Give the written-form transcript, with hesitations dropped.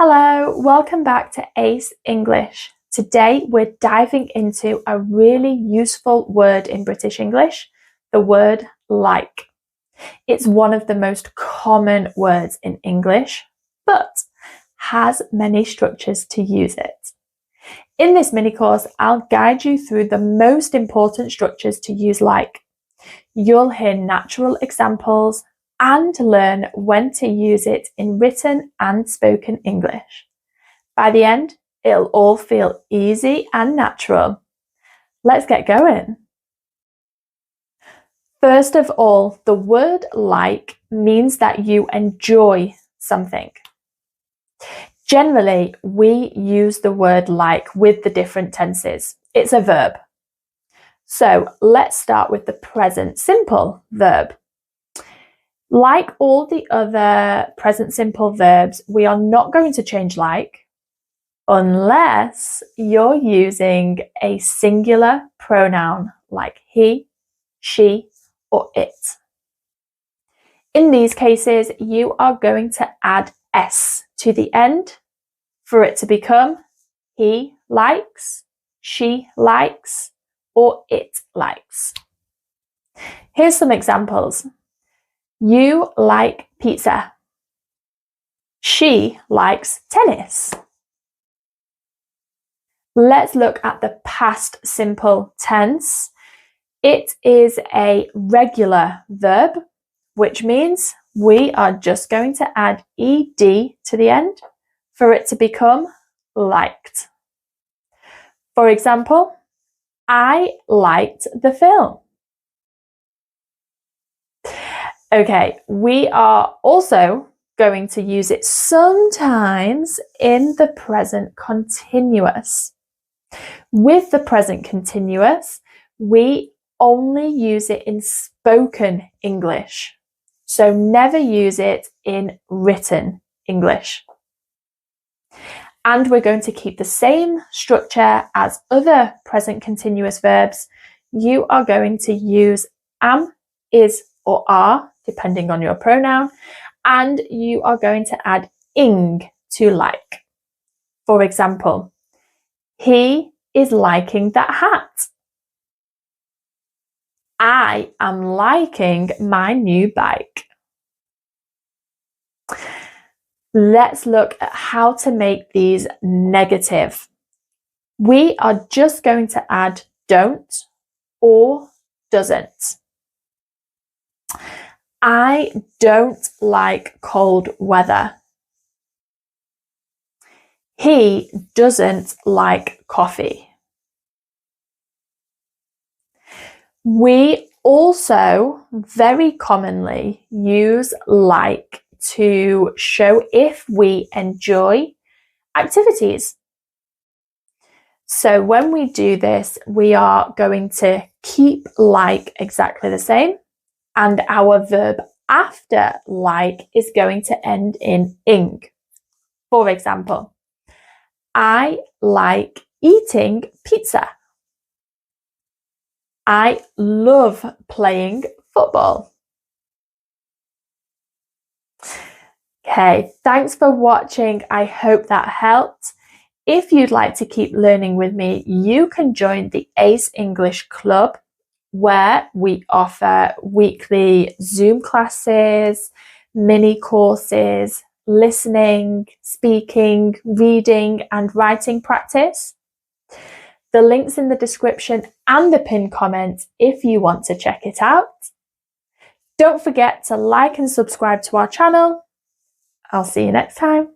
Hello, welcome back to Ace English. Today we're diving into a really useful word in British English, the word like. It's one of the most common words in English, but has many structures to use it. In this mini course, I'll guide you through the most important structures to use like. You'll hear natural examples and learn when to use it in written and spoken English. By the end, it'll all feel easy and natural. Let's get going. First of all, the word like means that you enjoy something. Generally, we use the word like with the different tenses. It's a verb. So let's start with the present simple verb. Like all the other present simple verbs, we are not going to change like unless you're using a singular pronoun like he, she, or it. In these cases, you are going to add s to the end for it to become he likes, she likes, or it likes. Here's some examples. You like pizza. She likes tennis. Let's look at the past simple tense. It is a regular verb, which means we are just going to add ed to the end for it to become liked. For example, I liked the film. Okay, we are also going to use it sometimes in the present continuous. With the present continuous, we only use it in spoken English. So never use it in written English. And we're going to keep the same structure as other present continuous verbs. You are going to use am, is, or are, depending on your pronoun, and you are going to add ing to like. For example, he is liking that hat. I am liking my new bike. Let's look at how to make these negative. We are just going to add don't or doesn't. I don't like cold weather. He doesn't like coffee. We also very commonly use like to show if we enjoy activities. So when we do this, we are going to keep like exactly the same, and our verb after like is going to end in ing. For example, I like eating pizza. I love playing football. Okay, thanks for watching. I hope that helped. If you'd like to keep learning with me, you can join the Ace English Club, where we offer weekly Zoom classes, mini courses, listening, speaking, reading, and writing practice. The link's in the description and the pinned comment if you want to check it out. Don't forget to like and subscribe to our channel. I'll see you next time.